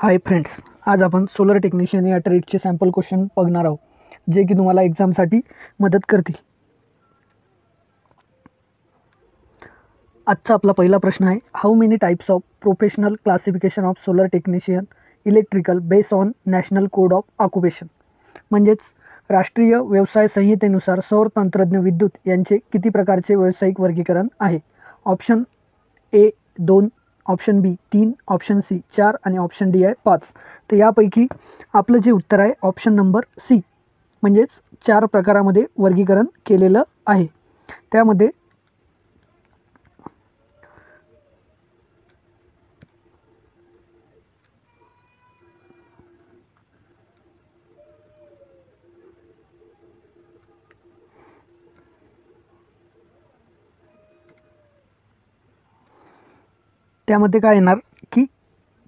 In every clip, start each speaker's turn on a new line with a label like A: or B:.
A: Hi friends, आज आपण solar technician या ट्रेडचे सॅम्पल क्वेश्चन बघणार आहोत, जे की तुम्हाला एक्झामसाठी मदत करतील. आजचा आपला पहिला प्रश्न आहे, how many types of professional classification of solar technician electrical based on national code of occupation. म्हणजेच राष्ट्रीय व्यवसाय संहितेनुसार सौर तंत्रज्ञ विद्युत यांचे किती प्रकारचे व्यावसायिक वर्गीकरण आहे. Option A 2, option B 3, option C 4 आणि ऑप्शन डी आहे 5. तर यापैकी आपलं जे उत्तर आहे ऑप्शन नंबर सी, म्हणजेच 4 प्रकारामध्ये वर्गीकरण केलेलं आहे. त्यामध्ये काय येणार की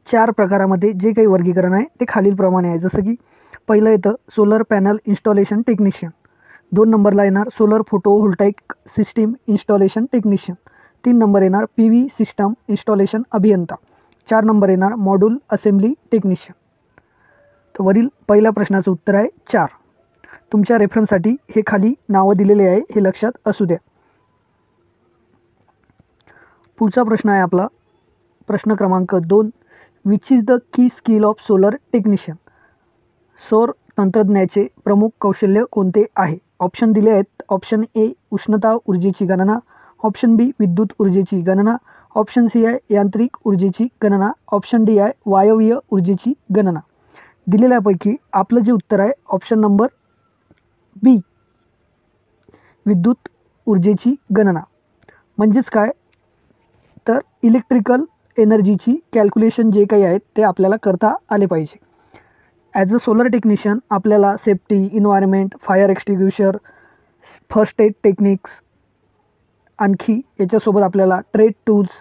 A: 4 प्रकारामध्ये जे काही वर्गीकरण आहे ते खालीलप्रमाणे आहे. जसं की पहिलं येतं सोलर पॅनल इन्स्टॉलेशन टेक्निशियन, 2 नंबरला येणार solar photovoltaic system installation technician, 3 number येणार PV सिस्टम इन्स्टॉलेशन अभियंता, 4 नंबर येणार मॉड्यूल असेंब्ली टेक्निशियन. तर वरील पहिल्या प्रश्नाचं उत्तर आहे 4. तुमच्या रेफरन्ससाठी हे खाली नावं दिलेले आहे, हे लक्षात असू द्या. पुढचा प्रश्न आहे आपला प्रश्न क्रमांक 2, which is the key skill of solar technician. सौर तंत्रज्ञाचे प्रमुख कौशल्य कोणते आहे. ऑप्शन दिले आहेत. ऑप्शन ए उष्णता ऊर्जेची गणना, ऑप्शन बी विद्युत ऊर्जेची गणना, ऑप्शन सी आहे यांत्रिक ऊर्जेची गणना, ऑप्शन डी आहे वायवीय ऊर्जेची गणना. दिलेल्यापैकी आपलं जे उत्तर आहे ऑप्शन नंबर बी, विद्युत ऊर्जेची गणना. म्हणजेच काय तर इलेक्ट्रिकल एनर्जीची कॅल्क्युलेशन जे काही आहेत ते आपल्याला करता आले पाहिजे. ॲज अ सोलर टेक्निशियन आपल्याला safety, environment, fire extinguisher, first aid techniques, आणखी याच्यासोबत आपल्याला ट्रेड टूल्स,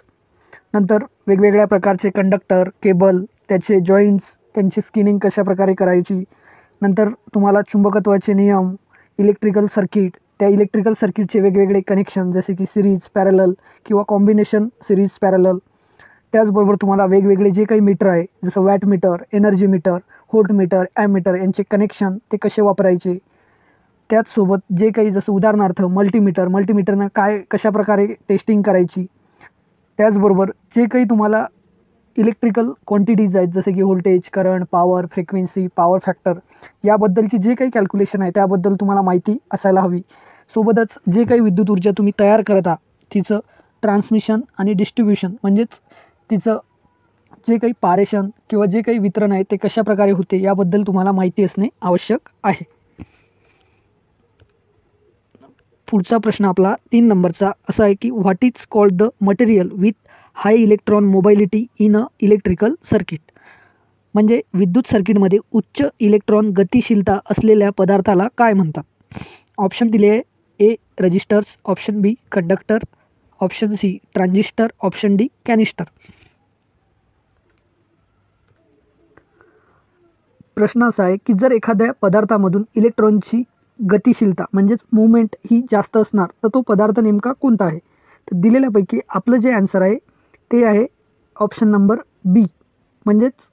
A: नंतर वेगवेगळ्या प्रकारचे कंडक्टर, केबल, त्याचे जॉईंट्स, त्यांची स्किनिंग कशा प्रकारे करायची, नंतर तुम्हाला चुंबकत्वाचे नियम, इलेक्ट्रिकल सर्किट, त्या इलेक्ट्रिकल सर्किटचे वेगवेगळे कनेक्शन जसे की सिरीज, पॅरलल किंवा कॉम्बिनेशन सिरीज पॅरलल. त्याचबरोबर तुम्हाला वेगवेगळे जे काही मीटर आहे जसं watt meter, energy meter, volt meter, ammeter यांचे कनेक्शन ते कसे वापरायचे. त्याचसोबत जे काही जसं उदाहरणार्थ मल्टीमीटरनं कशा प्रकारे टेस्टिंग करायची. त्याचबरोबर जे काही तुम्हाला इलेक्ट्रिकल क्वांटिटीज आहेत जसे की voltage, current, power, frequency, power factor याबद्दलची जे काही कॅल्क्युलेशन आहे त्याबद्दल तुम्हाला माहिती असायला हवी. सोबतच जे काही विद्युत ऊर्जा तुम्ही तयार करता तिचं ट्रान्समिशन आणि डिस्ट्रीब्युशन, म्हणजेच तिचं जे काही पारेषण किंवा जे काही वितरण आहे ते कशा प्रकारे होते याबद्दल तुम्हाला माहिती असणे आवश्यक आहे. पुढचा प्रश्न आपला 3 नंबरचा असा आहे की what is called the material with high electron mobility in a electrical circuit. म्हणजे विद्युत सर्किटमध्ये उच्च इलेक्ट्रॉन गतिशीलता असलेल्या पदार्थाला काय म्हणतात. ऑप्शन दिले आहे. A registers, option B conductor, option C transistor, option D canister. प्रश्न असा आहे की जर एखाद्या पदार्थामधून इलेक्ट्रॉनची गतिशीलता म्हणजेच मूवमेंट ही जास्त असणार तर तो पदार्थ नेमका कोणता आहे. तर दिलेल्यापैकी आपलं जे आन्सर आहे ते आहे ऑप्शन नंबर बी, म्हणजेच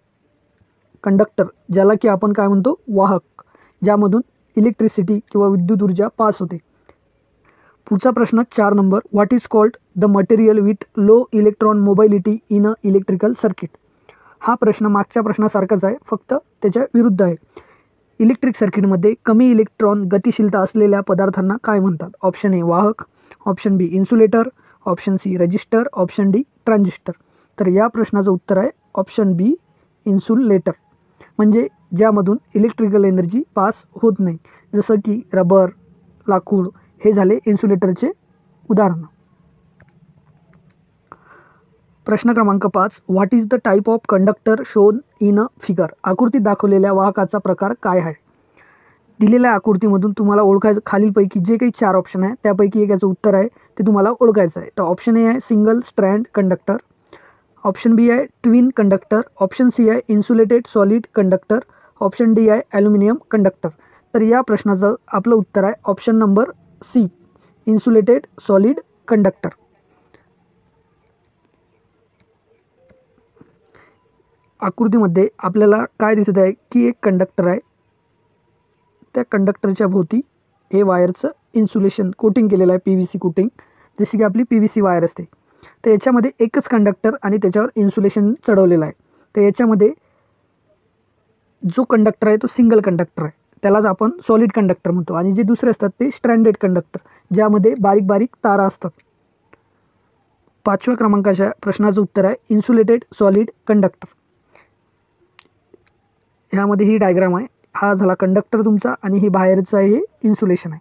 A: कंडक्टर, ज्याला की आपण काय म्हणतो वाहक, ज्यामधून इलेक्ट्रिसिटी किंवा विद्युत ऊर्जा पास होते. पुढचा प्रश्न 4 number, what is called the material with low electron mobility in a electrical circuit. हा प्रश्न मागच्या प्रश्नासारखाच आहे, फक्त त्याच्या विरुद्ध आहे. इलेक्ट्रिक सर्किटमध्ये कमी इलेक्ट्रॉन गतिशीलता असलेल्या पदार्थांना काय म्हणतात. ऑप्शन ए वाहक, option B insulator, option C register, option D transistor. तर या प्रश्नाचं उत्तर आहे ऑप्शन बी इन्सुलेटर, म्हणजे ज्यामधून इलेक्ट्रिकल एनर्जी पास होत नाही. जसं की रबर, लाकूड हे झाले इन्सुलेटरचे उदाहरण. प्रश्न क्रमांक 5, what is the type of conductor shown in a figure. आकृतीत दाखवलेल्या वाहकाचा प्रकार काय आहे. दिलेल्या आकृतीमधून तुम्हाला ओळखायचं खालीलपैकी जे काही 4 ऑप्शन आहे त्यापैकी एक याचं उत्तर आहे ते तुम्हाला ओळखायचं आहे. तर ऑप्शन ए आहे single strand conductor, option B आहे ट्विन कंडक्टर, ऑप्शन सी आहे insulated solid conductor, option D आहे ॲल्युमिनियम कंडक्टर. तर या प्रश्नाचं आपलं उत्तर आहे option number C, insulated solid conductor. आकृतीमध्ये आपल्याला काय दिसत आहे की एक कंडक्टर आहे, त्या कंडक्टरच्या भोवती हे वायरचं इन्सुलेशन कोटिंग केलेलं आहे, PVC कोटिंग, जशी की आपली PVC वायर असते. तर याच्यामध्ये एकच कंडक्टर आणि त्याच्यावर इन्सुलेशन चढवलेलं आहे. तर याच्यामध्ये जो कंडक्टर आहे तो सिंगल कंडक्टर आहे, त्यालाच आपण सॉलिड कंडक्टर म्हणतो. आणि जे दुसरे असतात ते स्ट्रँडेड कंडक्टर, ज्यामध्ये बारीक बारीक तारा असतात. 5व्या क्रमांकाच्या प्रश्नाचं उत्तर आहे इन्सुलेटेड सॉलिड कंडक्टर. ह्यामध्ये ही डायग्राम आहे, हा झाला कंडक्टर तुमचा आणि हे बाहेरचं आहे हे इन्सुलेशन आहे.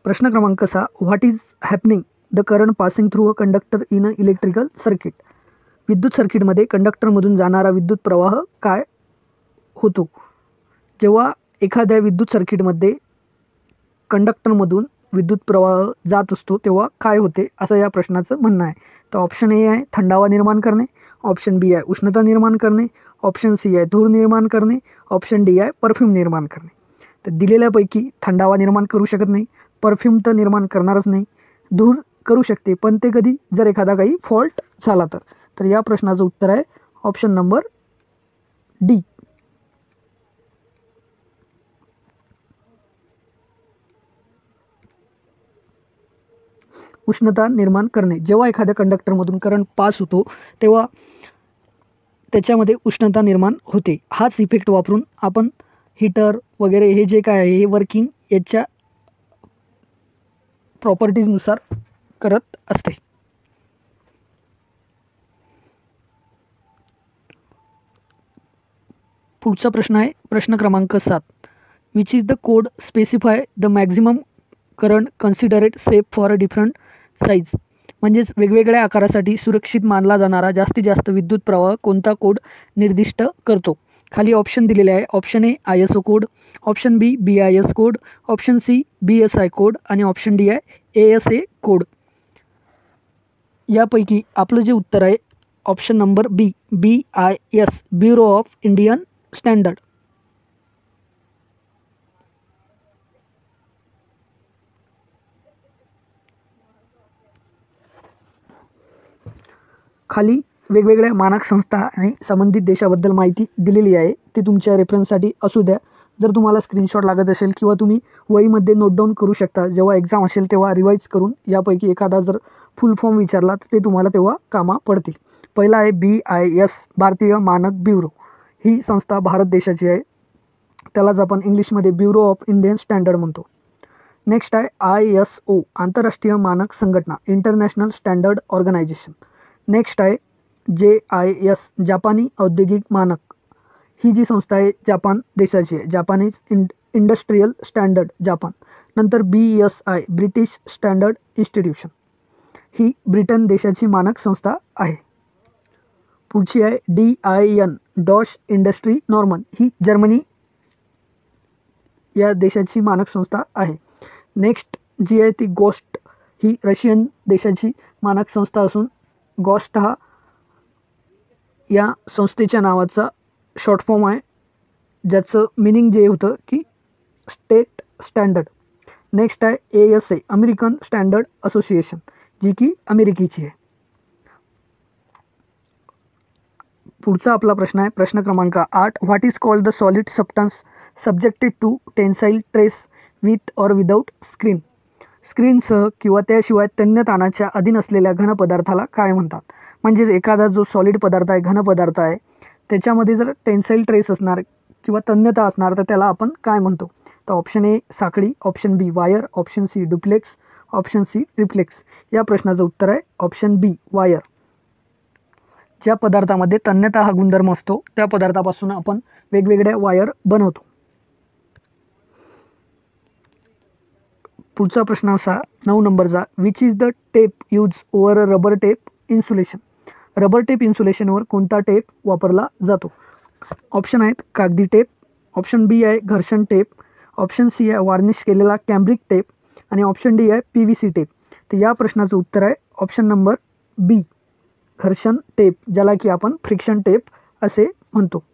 A: प्रश्न क्रमांक 6, what is happening the current passing through a conductor in a electrical circuit. विद्युत सर्किटमध्ये कंडक्टरमधून जाणारा विद्युत प्रवाह काय होतो. जेव्हा एखाद्या विद्युत सर्किटमध्ये कंडक्टरमधून विद्युत प्रवाह जात असतो तेव्हा काय होते असं या प्रश्नाचं म्हणणं आहे. तर ऑप्शन ए आहे थंडावा निर्माण करणे, ऑप्शन बी आहे उष्णता निर्माण करणे, ऑप्शन सी आहे धूर निर्माण करणे, ऑप्शन डी आहे परफ्यूम निर्माण करणे. तर दिलेल्यापैकी थंडावा निर्माण करू शकत नाही, परफ्यूम तर निर्माण करणारच नाही, धूर करू शकते पण ते कधी जर एखादा काही फॉल्ट झाला तर या प्रश्नाचं उत्तर आहे ऑप्शन नंबर डी. उष्णता निर्माण करणे. जेव्हा एखाद्या कंडक्टरमधून करंट पास होतो तेव्हा त्याच्यामध्ये उष्णता निर्माण होते. हाच इफेक्ट वापरून आपण हीटर वगैरे हे जे काय आहे हे वर्किंग याच्या प्रॉपर्टीजनुसार करत असते. पुढचा प्रश्न आहे प्रश्न क्रमांक 7, which is the code specify the maximum current considered safe for a different size. म्हणजेच वेगवेगळ्या आकारासाठी सुरक्षित मानला जाणारा जास्तीत जास्त विद्युत प्रवाह कोणता कोड निर्दिष्ट करतो. खाली ऑप्शन दिलेले आहे. Option A ISO code, option B BIS code, option C BSI code आणि ऑप्शन डी आहे ASA कोड. यापैकी आपलं जे उत्तर आहे option number B BIS, bureau of Indian standard. खाली वेगवेगळ्या मानक संस्था आणि संबंधित देशाबद्दल माहिती दिलेली आहे, ती तुमच्या रेफरन्ससाठी असू द्या. जर तुम्हाला स्क्रीनशॉट लागत असेल किंवा तुम्ही वहीमध्ये नोट डाऊन करू शकता, जेव्हा एक्झाम असेल तेव्हा रिवाईज करून यापैकी एखादा जर फुल फॉर्म विचारला तर ते तुम्हाला तेव्हा कामा पडतील. पहिला आहे BIS, भारतीय मानक ब्युरो. ही संस्था भारत देशाची आहे, त्यालाच आपण इंग्लिशमध्ये ब्युरो ऑफ इंडियन स्टँडर्ड म्हणतो. नेक्स्ट आहे ISO, आंतरराष्ट्रीय मानक संघटना, इंटरनॅशनल स्टँडर्ड ऑर्गनायझेशन. नेक्स्ट आहे JIS, जापानी औद्योगिक मानक. ही जी संस्था आहे जापान देशाची आहे, जापानीज इंडस्ट्रियल स्टँडर्ड जापान. नंतर BSI, ब्रिटिश स्टँडर्ड इन्स्टिट्यूशन, ही ब्रिटन देशाची मानक संस्था आहे. पुढची आहे DIN, डॉश इंडस्ट्री नॉर्मन, ही जर्मनी या देशाची मानक संस्था आहे. नेक्स्ट जी आहे ती गोस्ट, ही रशियन देशाची मानक संस्था असून गोस्ट हा या संस्थेच्या नावाचा शॉर्ट फॉर्म आहे, ज्याचं मिनिंग जे होतं की स्टेट स्टँडर्ड. नेक्स्ट आहे ASA, अमेरिकन स्टँडर्ड असोसिएशन, जी की अमेरिकेची आहे. पुढचा आपला प्रश्न आहे प्रश्न क्रमांक 8, what is called the solid substance subjected to tensile stress with or without screen. स्क्रीनसह किंवा त्याशिवाय तन्य ताणाच्या अधीन असलेल्या घन पदार्थाला काय म्हणतात. म्हणजेच एखादा जो सॉलिड पदार्थ आहे, घन पदार्थ आहे, त्याच्यामध्ये जर टेन्साईल ट्रेस असणार किंवा तन्यता असणार तर त्याला आपण काय म्हणतो. तर ऑप्शन ए साखळी, option B wire, option C duplex, option C triplex. या प्रश्नाचं उत्तर आहे ऑप्शन बी वायर. ज्या पदार्थामध्ये तन्यता हा गुणधर्म असतो त्या पदार्थापासून आपण वेगवेगळ्या वायर बनवतो. पुढचा प्रश्न असा 9 नंबरचा, which is the tape use over a rubber tape insulation. Rubber tape इन्सुलेशनवर कोणता टेप वापरला जातो. ऑप्शन आहेत कागदी टेप, ऑप्शन बी आहे घर्षण टेप, ऑप्शन सी आहे वार्निश केलेला कॅम्ब्रिक टेप आणि ऑप्शन डी आहे PVC टेप. तर या प्रश्नाचं उत्तर आहे ऑप्शन नंबर बी घर्षण टेप, ज्याला की आपण फ्रिक्शन टेप असे म्हणतो.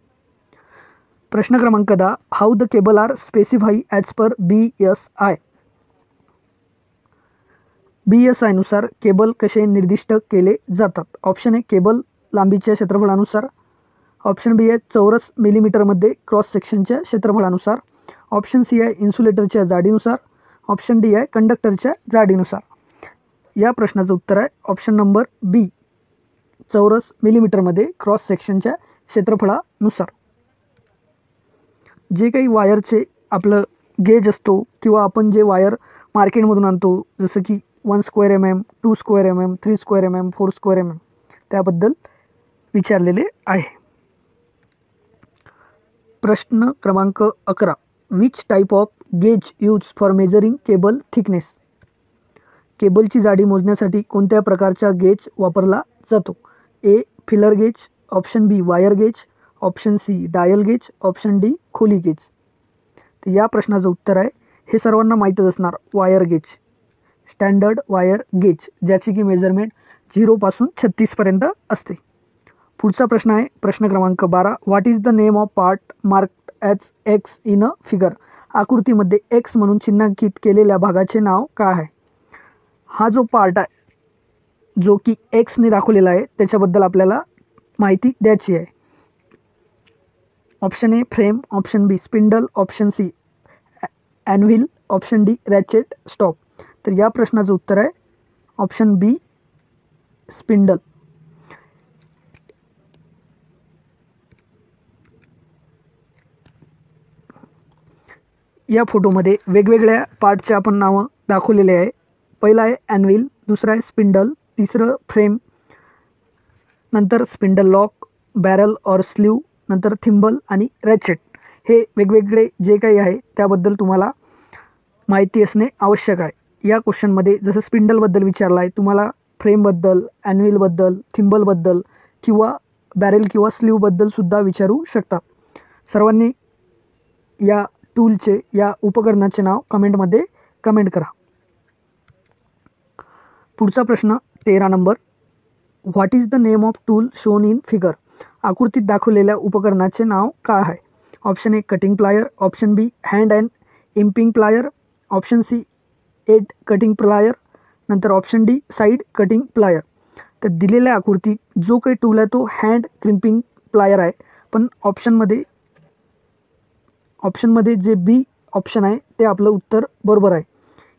A: प्रश्न क्रमांक 10, how the cable are specify as per BSI. BSI नुसार केबल कसे निर्दिष्ट केले जातात. ऑप्शन ए केबल लांबीच्या क्षेत्रफळानुसार. ऑप्शन बी आहे चौरस मिलीमीटरमध्ये क्रॉस सेक्शनच्या क्षेत्रफळानुसार. ऑप्शन सी आहे इन्सुलेटरच्या जाडीनुसार. ऑप्शन डी आहे कंडक्टरच्या जाडीनुसार. या प्रश्नाचं उत्तर आहे ऑप्शन नंबर बी, चौरस मिलीमीटरमध्ये क्रॉस सेक्शनच्या क्षेत्रफळानुसार. जे काही वायरचे आपलं गेज असतो किंवा आपण जे वायर मार्केटमधून आणतो, जसं की 1 square mm, 2 square mm, 3 square mm, 4 square mm, त्याबद्दल विचारलेले आहे. प्रश्न क्रमांक 11. Which type of gauge use for measuring cable thickness. केबलची जाडी मोजण्यासाठी कोणत्या प्रकारचा गेज वापरला जातो? A filler gauge, option B wire gauge, option C dial gauge, option D खोली गेज. तर या प्रश्नाचं उत्तर आहे, हे सर्वांना माहीतच असणार, wire gauge, standard wire gauge, ज्याची की मेजरमेंट 0 पासून 36 पर्यंत असते. पुढचा प्रश्न आहे प्रश्न क्रमांक 12. What is the name of part marked as x in a figure. आकृतीमध्ये एक्स म्हणून चिन्हांकित केलेल्या भागाचे नाव काय आहे? हा जो पार्ट आहे जो की एक्सने दाखवलेला आहे त्याच्याबद्दल आपल्याला माहिती द्यायची आहे. Option A frame, option B spindle, option C anvil, option D ratchet stop. तर या प्रश्नाचं उत्तर आहे ऑप्शन बी स्पिंडल. या फोटोमध्ये वेगवेगळ्या पार्टचे आपण नावं दाखवलेले आहे. पहिला आहे ॲनव्हिल, दुसरा आहे स्पिंडल, तिसरं फ्रेम, नंतर स्पिंडल लॉक, बॅरल और स्लीव, नंतर थिंबल आणि रॅचेट. हे वेगवेगळे जे काही आहे त्याबद्दल तुम्हाला माहिती असणे आवश्यक आहे. या क्वेश्चनमध्ये जसं स्पिंडलबद्दल विचारलं आहे, तुम्हाला फ्रेमबद्दल, ॲनव्हिलबद्दल, थिंबलबद्दल किंवा बॅरेल किंवा स्लीवबद्दलसुद्धा विचारू शकतात. सर्वांनी या टूलचे, या उपकरणाचे नाव कमेंटमध्ये कमेंट करा. पुढचा प्रश्न 13 number. What is the name of tool shown in figure. आकृतीत दाखवलेल्या उपकरणाचे नाव काय आहे? Option A cutting plier, option B hand and crimping plier, option C end cutting plier, नंतर option D side cutting plier. तर दिलेल्या आकृतीत जो काही टूल आहे तो हँड क्रिम्पिंग प्लायर आहे, पण ऑप्शनमध्ये जे बी ऑप्शन आहे ते आपलं उत्तर बरोबर आहे.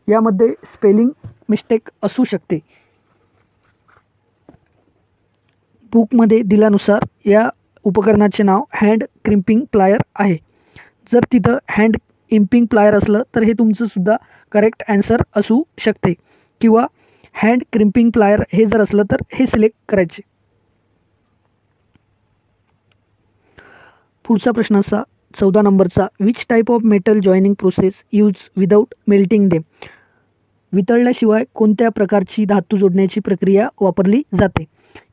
A: यामध्ये स्पेलिंग मिस्टेक असू शकते. बुकमध्ये दिल्यानुसार या उपकरणाचे नाव हँड क्रिम्पिंग प्लायर आहे. जर तिथं हँड इम्पिंग प्लायर असलं तर हे तुमचंसुद्धा करेक्ट ॲन्सर असू शकते, किंवा हँड क्रिम्पिंग प्लायर हे जर असलं तर हे सिलेक्ट करायचे. पुढचा प्रश्न असा 14 नंबरचा. Which type of metal joining process use without melting them. वितळल्याशिवाय कोणत्या प्रकारची धातू जोडण्याची प्रक्रिया वापरली जाते?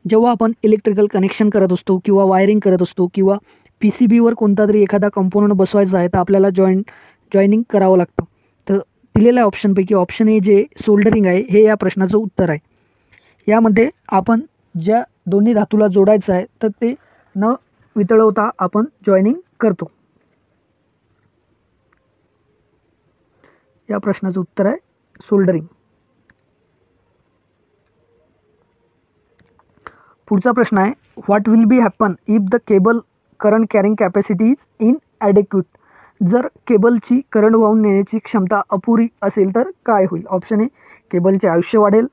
A: जेव्हा आपण इलेक्ट्रिकल कनेक्शन करत असतो किंवा वायरिंग करत असतो किंवा PCBवर कोणता तरी एखादा कंपोनंट बसवायचा आहे तर आपल्याला जॉईनिंग करावं लागतं. तर दिलेल्या ऑप्शनपैकी ऑप्शन ए जे सोल्डरिंग आहे हे या प्रश्नाचं उत्तर आहे. यामध्ये आपण ज्या दोन्ही धातूला जोडायचं आहे तर ते न वितळवता आपण जॉईनिंग करतो. या प्रश्नाचं उत्तर आहे सोल्डरिंग. पुढचा प्रश्न आहे what will be happen if the cable current carrying capacity is inadequate. जर केबलची करंट वाहून नेण्याची क्षमता अपुरी असेल तर काय होईल? ऑप्शन ए केबलचे आयुष्य वाढेल,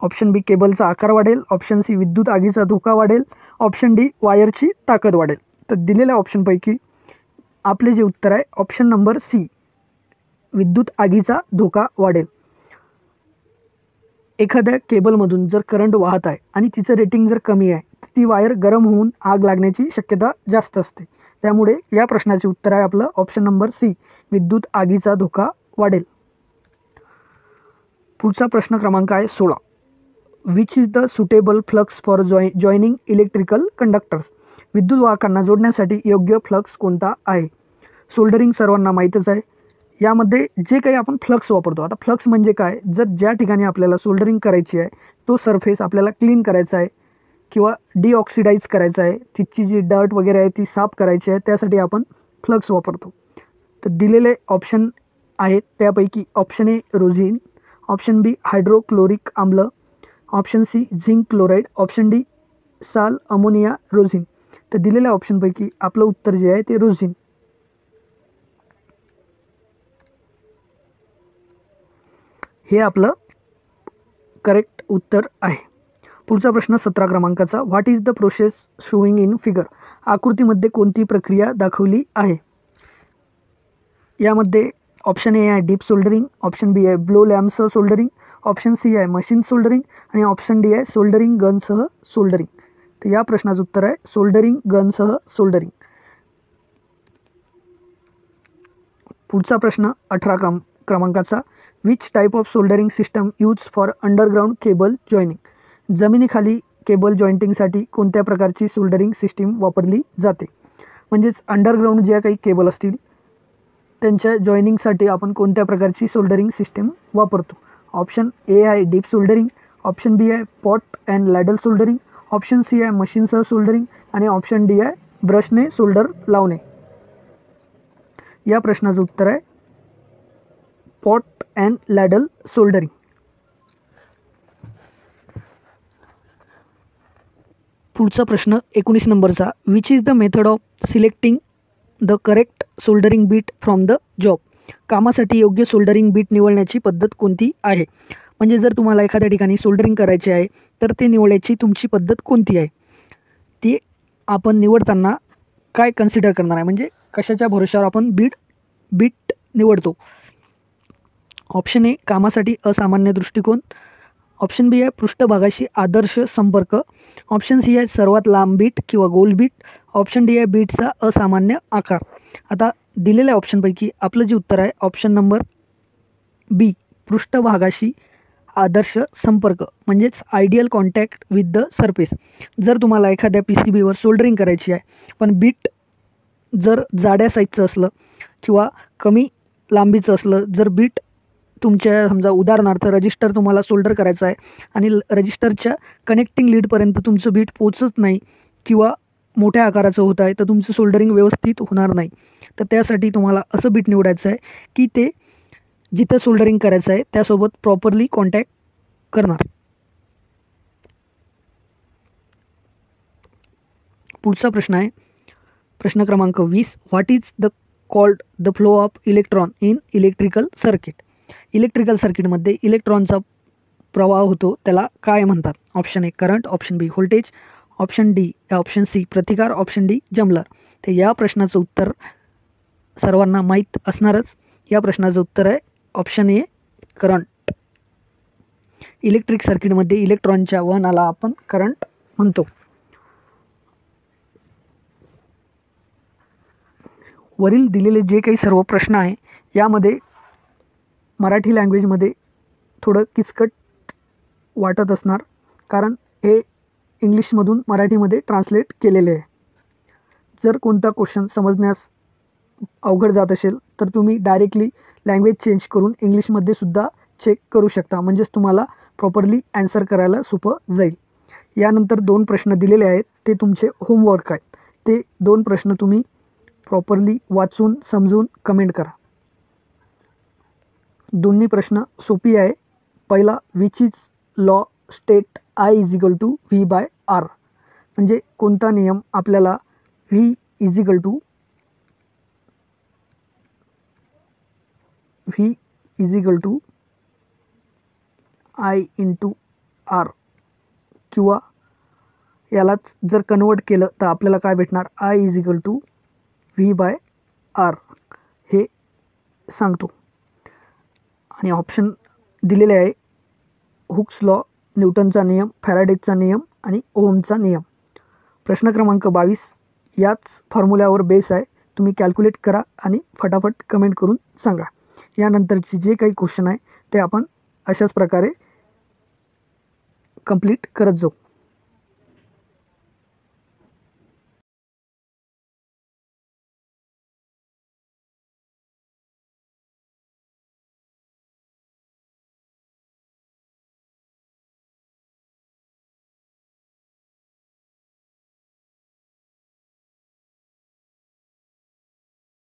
A: ऑप्शन बी केबलचा आकार वाढेल, ऑप्शन सी विद्युत आगीचा धोका वाढेल, ऑप्शन डी वायरची ताकद वाढेल. तर दिलेल्या ऑप्शनपैकी आपले जे उत्तर आहे ऑप्शन नंबर सी, विद्युत आगीचा धोका वाढेल. एखाद्या केबलमधून जर करंट वाहत आहे आणि तिचं रेटिंग जर कमी आहे तर ती वायर गरम होऊन आग लागण्याची शक्यता जास्त असते. त्यामुळे या प्रश्नाचे उत्तर आहे आपलं ऑप्शन नंबर सी, विद्युत आगीचा धोका वाढेल. पुढचा प्रश्न क्रमांक आहे 16. Which is the suitable flux for joining electrical conductors. विद्युत वाहकांना जोडण्यासाठी योग्य फ्लक्स कोणता आहे? सोल्डरिंग सर्वांना माहीतच आहे. यामध्ये जे काही आपण फ्लक्स वापरतो, आता फ्लक्स म्हणजे काय, जर ज्या ठिकाणी आपल्याला सोल्डरिंग करायची आहे तो सरफेस आपल्याला क्लीन करायचा आहे किंवा डिऑक्सिडाईज करायचा आहे, तिची जी डर्ट वगैरे आहे ती साफ करायची आहे, त्यासाठी आपण फ्लक्स वापरतो. तर दिलेले ऑप्शन आहेत त्यापैकी option A rosin, option B hydrochloric आम्ल, option C zinc chloride, option D sal, ammonia, rosin. तर दिलेल्या ऑप्शनपैकी आपलं उत्तर जे आहे ते रोझिन. हे आपलं करेक्ट उत्तर आहे. पुढचा प्रश्न 17 क्रमांकाचा. What is the process showing in figure? आकृतीमध्ये कोणती प्रक्रिया दाखवली आहे? यामध्ये ऑप्शन ए आहे डीप सोल्डरिंग, ऑप्शन बी आहे ब्लो लॅम्पसह सोल्डरिंग, ऑप्शन सी आहे मशीन सोल्डरिंग आणि ऑप्शन डी आहे सोल्डरिंग गनसह सोल्डरिंग. तर या प्रश्नाचं उत्तर आहे सोल्डरिंग गनसह सोल्डरिंग. पुढचा प्रश्न 18 क्रमांकाचा. Which type of soldering system use for underground cable joining? जमिनीखाली केबल जॉईंटिंगसाठी कोणत्या प्रकारची सोल्डरिंग सिस्टीम वापरली जाते? म्हणजेच अंडरग्राउंड ज्या काही केबल असतील त्यांच्या जॉईनिंगसाठी आपण कोणत्या प्रकारची सोल्डरिंग सिस्टीम वापरतो? ऑप्शन ए आहे डीप सोल्डरिंग, ऑप्शन बी आहे pot and ladle soldering, option C आहे मशीनसह सोल्डरिंग आणि ऑप्शन डी आहे ब्रशने सोल्डर लावणे. या प्रश्नाचं उत्तर आहे पॉट अँड लॅडल सोल्डरिंग. पुढचा प्रश्न 19 नंबरचा. Which is the method of selecting the correct soldering bit from the job? कामासाठी योग्य सोल्डरिंग बीट निवडण्याची पद्धत कोणती आहे? म्हणजे जर तुम्हाला एखाद्या ठिकाणी सोल्डरिंग करायचे आहे तर ते निवडायची तुमची पद्धत कोणती आहे? ती आपण निवडताना काय कन्सिडर करणार आहे, म्हणजे कशाच्या भरोशावर आपण बीट निवडतो? ऑप्शन ए कामासाठी असामान्य दृष्टिकोन, ऑप्शन बी आहे पृष्ठभागाशी आदर्श संपर्क, ऑप्शन सी आहे सर्वात लांब बीट किंवा गोल बीट, ऑप्शन डी आहे बीटचा असामान्य आकार. आता दिलेल्या ऑप्शनपैकी आपलं जे उत्तर आहे ऑप्शन नंबर बी पृष्ठभागाशी आदर्श संपर्क म्हणजेच ideal contact with the surface. जर तुम्हाला एखाद्या PCBवर सोल्डरिंग करायची आहे पण बीट जर जाड्या साईजचं असलं किंवा कमी लांबीचं असलं, जर बीट तुमच्या समजा उदाहरणार्थ रजिस्टर तुम्हाला सोल्डर करायचं आहे आणि रजिस्टरच्या कनेक्टिंग लीडपर्यंत तुमचं बीट पोचत नाही किंवा मोठ्या आकाराचं होत आहे तर तुमचं सोल्डरिंग व्यवस्थित होणार नाही. तर त्यासाठी तुम्हाला असं बीट निवडायचं आहे की ते जिथं सोल्डरिंग करायचं आहे त्यासोबत प्रॉपरली कॉन्टॅक्ट करणार. पुढचा प्रश्न आहे प्रश्न क्रमांक 20. What is the called the flow of electron in electrical circuit? Electrical सर्किटमध्ये इलेक्ट्रॉनचा प्रवाह होतो त्याला काय म्हणतात? Option A current, option B voltage, option D option C प्रतिकार, ऑप्शन डी जमलर. तर या प्रश्नाचं उत्तर सर्वांना माहीत असणारच. या प्रश्नाचं उत्तर आहे ऑप्शन ए करंट. इलेक्ट्रिक सर्किटमध्ये इलेक्ट्रॉनच्या वहनाला आपण करंट म्हणतो. वरील दिलेले जे काही सर्व प्रश्न आहे यामध्ये मराठी लँग्वेजमध्ये थोडं किचकट वाटत असणार कारण हे इंग्लिशमधून मराठीमध्ये ट्रान्सलेट केलेले आहे. जर कोणता क्वेश्चन समजण्यास अवघड जात असेल तर तुम्ही डायरेक्टली लँग्वेज चेंज करून इंग्लिशमध्ये सुद्धा चेक करू शकता, म्हणजेच तुम्हाला प्रॉपरली ॲन्सर करायला सोपं जाईल. यानंतर 2 प्रश्न दिलेले आहेत ते तुमचे होमवर्क आहेत. ते 2 प्रश्न तुम्ही प्रॉपरली वाचून समजून कमेंट करा. दोन्ही प्रश्न सोपी आहे. पहिला which is law state I = V/R? म्हणजे कोणता नियम आपल्याला V = I × R किंवा यालाच जर कन्वर्ट केलं तर आपल्याला काय भेटणार? I = V/R हे सांगतो. आणि ऑप्शन दिलेले आहे हुक्स लॉ, न्यूटनचा नियम, फॅराडेचा नियम आणि ओहमचा नियम. प्रश्न क्रमांक 22 याच फॉर्म्युल्यावर बेस आहे. तुम्ही कॅल्क्युलेट करा आणि फटाफट कमेंट करून सांगा. यानंतरचे जे काही क्वेश्चन आहे ते आपण अशाच प्रकारे कंप्लीट करत जाऊ.